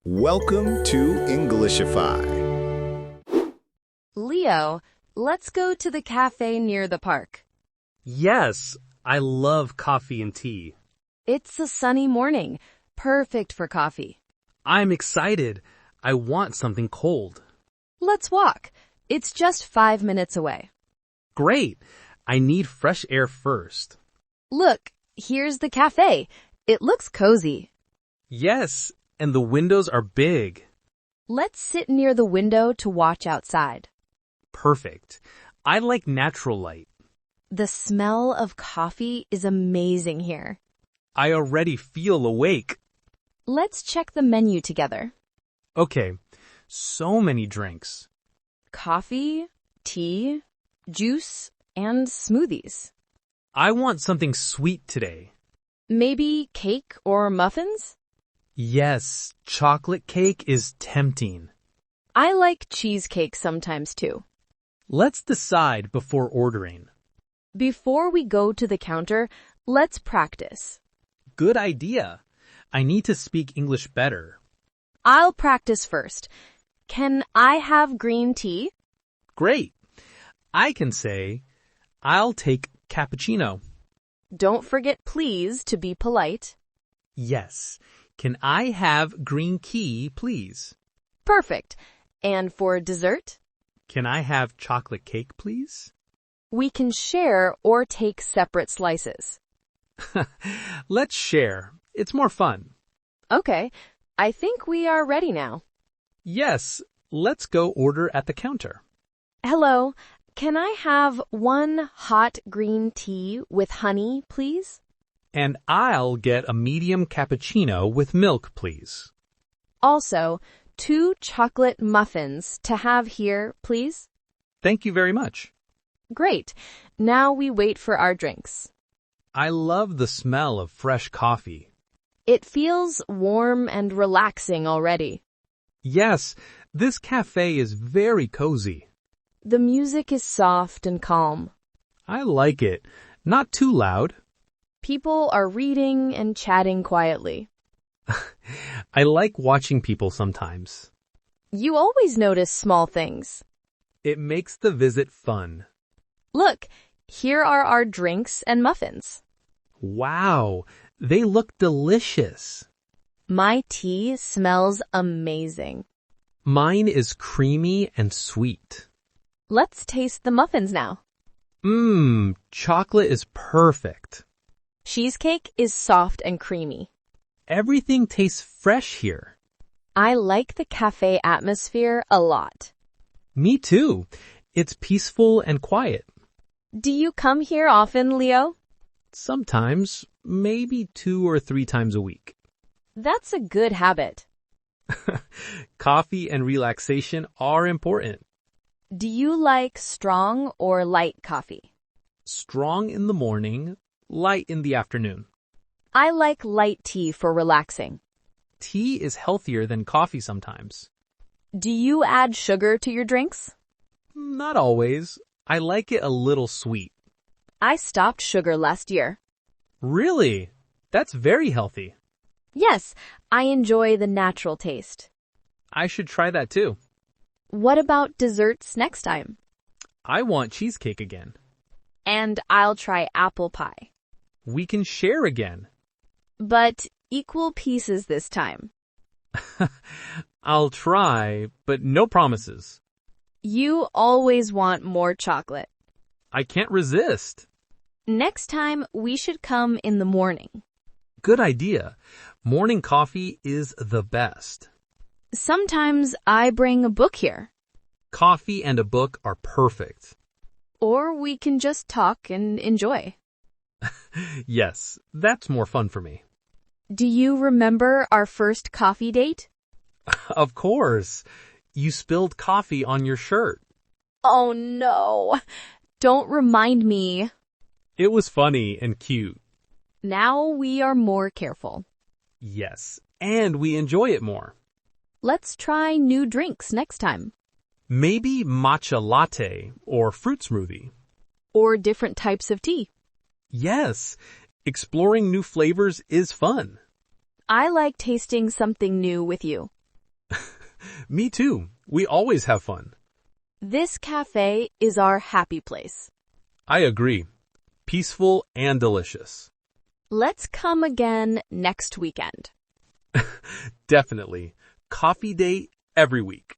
Welcome to Englishify. Leo, let's go to the cafe near the park. Yes, I love coffee and tea. It's a sunny morning, perfect for coffee. I'm excited. I want something cold. Let's walk. It's just 5 minutes away. Great. I need fresh air first. Look, here's the cafe. It looks cozy. Yes, and the windows are big. Let's sit near the window to watch outside. Perfect. I like natural light. The smell of coffee is amazing here. I already feel awake. Let's check the menu together. Okay, so many drinks. Coffee, tea, juice, and smoothies. I want something sweet today. Maybe cake or muffins? Yes, chocolate cake is tempting. I like cheesecake sometimes too. Let's decide before ordering. Before we go to the counter, let's practice. Good idea. I need to speak English better. I'll practice first. Can I have green tea? Great. I can say, I'll take cappuccino. Don't forget, please, to be polite. Yes. Can I have green tea, please? Perfect. And for dessert? Can I have chocolate cake, please? We can share or take separate slices. Let's share. It's more fun. Okay, I think we are ready now. Yes, let's go order at the counter. Hello, can I have one hot green tea with honey, please? And I'll get a medium cappuccino with milk, please. Also, 2 chocolate muffins to have here, please. Thank you very much. Great. Now we wait for our drinks. I love the smell of fresh coffee. It feels warm and relaxing already. Yes, this cafe is very cozy. The music is soft and calm. I like it. Not too loud. People are reading and chatting quietly. I like watching people sometimes. You always notice small things. It makes the visit fun. Look, here are our drinks and muffins. Wow, they look delicious. My tea smells amazing. Mine is creamy and sweet. Let's taste the muffins now. Chocolate is perfect. Cheesecake is soft and creamy. Everything tastes fresh here. I like the cafe atmosphere a lot. Me too. It's peaceful and quiet. Do you come here often, Leo? Sometimes, maybe 2 or 3 times a week. That's a good habit. Coffee and relaxation are important. Do you like strong or light coffee? Strong in the morning, light in the afternoon. I like light tea for relaxing. Tea is healthier than coffee sometimes. Do you add sugar to your drinks? Not always. I like it a little sweet. I stopped sugar last year. Really? That's very healthy. Yes, I enjoy the natural taste. I should try that too. What about desserts next time? I want cheesecake again. And I'll try apple pie. We can share again. But equal pieces this time. I'll try, but no promises. You always want more chocolate. I can't resist. Next time, we should come in the morning. Good idea. Morning coffee is the best. Sometimes I bring a book here. Coffee and a book are perfect. Or we can just talk and enjoy. Yes, that's more fun for me. Do you remember our first coffee date? Of course. You spilled coffee on your shirt. Oh no. Don't remind me. It was funny and cute. Now we are more careful. Yes, and we enjoy it more. Let's try new drinks next time. Maybe matcha latte or fruit smoothie. Or different types of tea. Yes, exploring new flavors is fun. I like tasting something new with you. Me too. We always have fun. This cafe is our happy place. I agree. Peaceful and delicious. Let's come again next weekend. Definitely. Coffee date every week.